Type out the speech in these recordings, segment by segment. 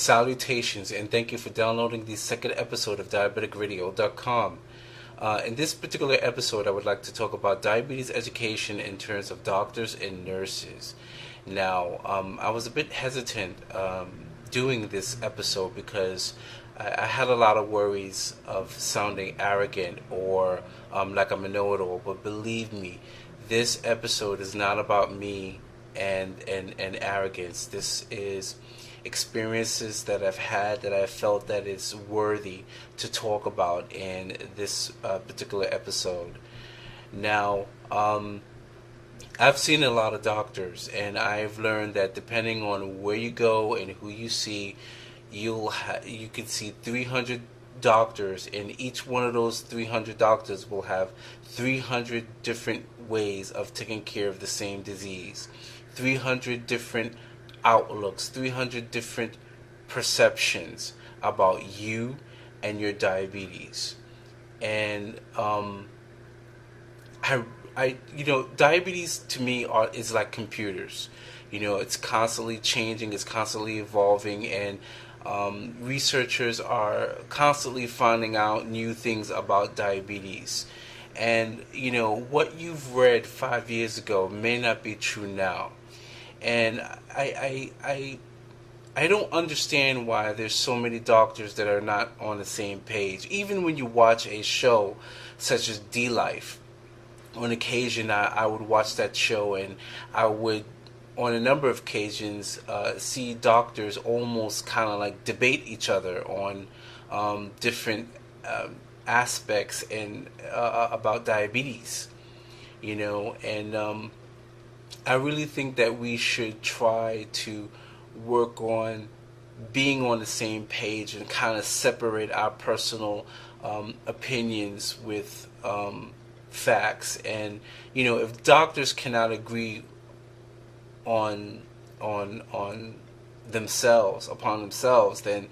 Salutations, and thank you for downloading the second episode of DiabeticRadio.com. In this particular episode, I would like to talk about diabetes education in terms of doctors and nurses. Now, I was a bit hesitant doing this episode because I had a lot of worries of sounding arrogant or like I'm a know-it-all, but believe me, this episode is not about me and arrogance. This is experiences that I've had that I felt that it's worthy to talk about in this particular episode. Now, I've seen a lot of doctors, and I've learned that depending on where you go and who you see, you can see 300 doctors, and each one of those 300 doctors will have 300 different ways of taking care of the same disease, 300 different outlooks, 300 different perceptions about you and your diabetes. And diabetes to me is like computers. It's constantly changing, it's constantly evolving, and researchers are constantly finding out new things about diabetes. And what you've read 5 years ago may not be true now. And I don't understand why there's so many doctors that are not on the same page. Even when you watch a show such as D-Life, on occasion I would watch that show, and I would, on a number of occasions, see doctors almost kind of like debate each other on different aspects and about diabetes, and I really think that we should try to work on being on the same page and kind of separate our personal opinions with facts. And if doctors cannot agree on themselves, upon themselves, then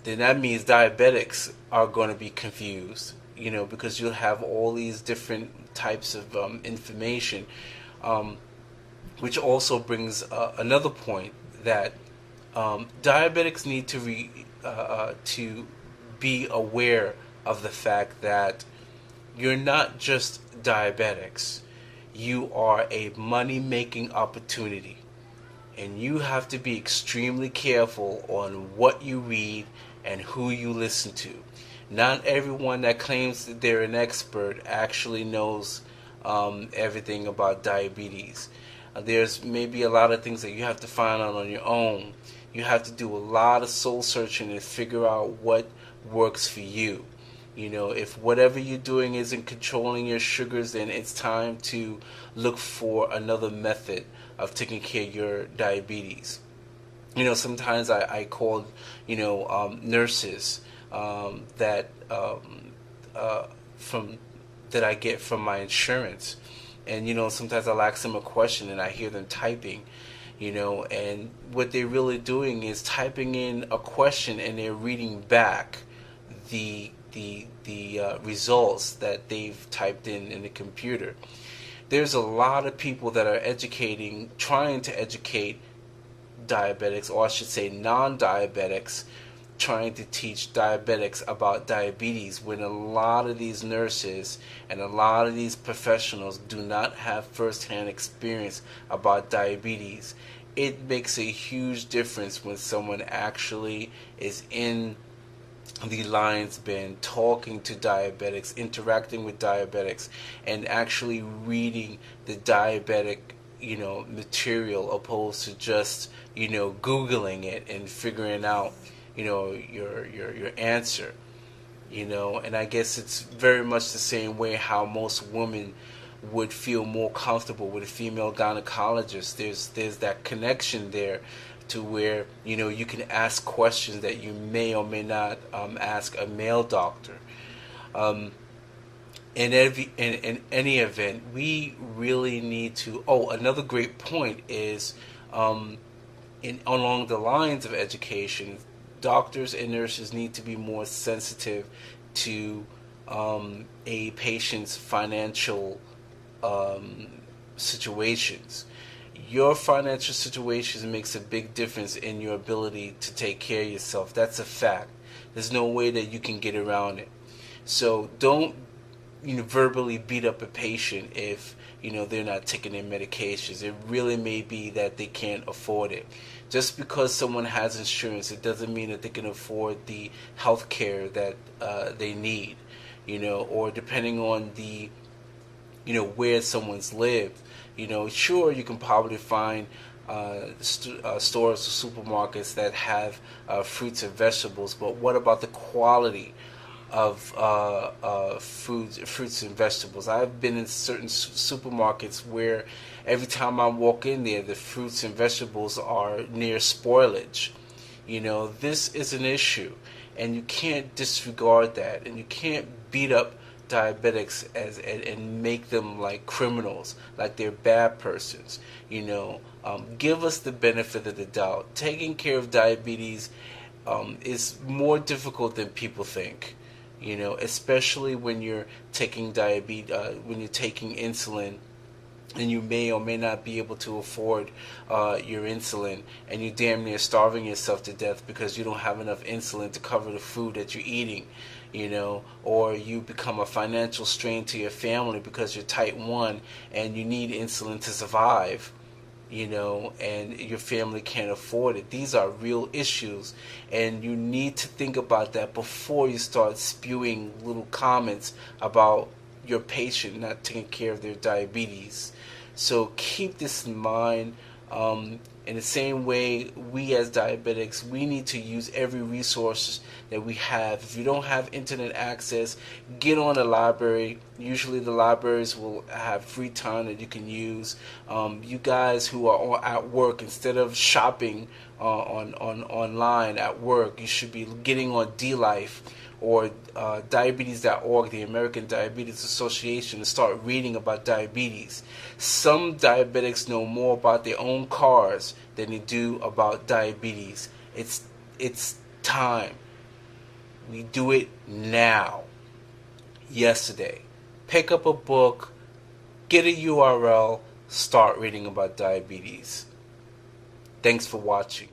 that means diabetics are going to be confused. Because you'll have all these different types of information. Which also brings another point that diabetics need to be aware of the fact that you're not just diabetics. You are a money-making opportunity, and you have to be extremely careful on what you read and who you listen to. Not everyone that claims that they're an expert actually knows everything about diabetes. There's maybe a lot of things that you have to find out on your own. You have to do a lot of soul searching and figure out what works for you. If whatever you're doing isn't controlling your sugars, then it's time to look for another method of taking care of your diabetes. Sometimes I call nurses that I get from my insurance. And sometimes I'll ask them a question and I hear them typing, and what they're really doing is typing in a question and they're reading back the results that they've typed in the computer. There's a lot of people that are trying to educate diabetics, or I should say non-diabetics, trying to teach diabetics about diabetes, when a lot of these nurses and a lot of these professionals do not have first-hand experience about diabetes. It makes a huge difference when someone actually is in the lion's bin, talking to diabetics, interacting with diabetics, and actually reading the diabetic material, opposed to just Googling it and figuring out your answer. And I guess it's very much the same way how most women would feel more comfortable with a female gynecologist. There's that connection there to where you can ask questions that you may or may not ask a male doctor. In any event, we really need to. Another great point is along the lines of education, doctors and nurses need to be more sensitive to a patient's financial situations. Your financial situation makes a big difference in your ability to take care of yourself. That's a fact. There's no way that you can get around it. So don't verbally beat up a patient if they're not taking their medications. It really may be that they can't afford it. Just because someone has insurance, it doesn't mean that they can afford the health care that they need, or depending on the where someone's lived. Sure, you can probably find stores or supermarkets that have fruits and vegetables, but what about the quality of fruits and vegetables? I've been in certain supermarkets where every time I walk in there, the fruits and vegetables are near spoilage. This is an issue, and you can't disregard that, and you can't beat up diabetics and make them like criminals, like they're bad persons. Give us the benefit of the doubt. Taking care of diabetes is more difficult than people think. Especially when you're taking when you're taking insulin, and you may or may not be able to afford your insulin, and you're damn near starving yourself to death because you don't have enough insulin to cover the food that you're eating, or you become a financial strain to your family because you're type 1 and you need insulin to survive, and your family can't afford it. These are real issues, and you need to think about that before you start spewing little comments about your patient not taking care of their diabetes. So keep this in mind. In the same way, we as diabetics, we need to use every resource that we have. If you don't have internet access, get on the library. Usually the libraries will have free time that you can use. You guys who are at work, instead of shopping online at work, you should be getting on DLife or diabetes.org, the American Diabetes Association, to start reading about diabetes. Some diabetics know more about their own cars than they do about diabetes. It's time. We do it now. Yesterday. Pick up a book, get a URL, start reading about diabetes. Thanks for watching.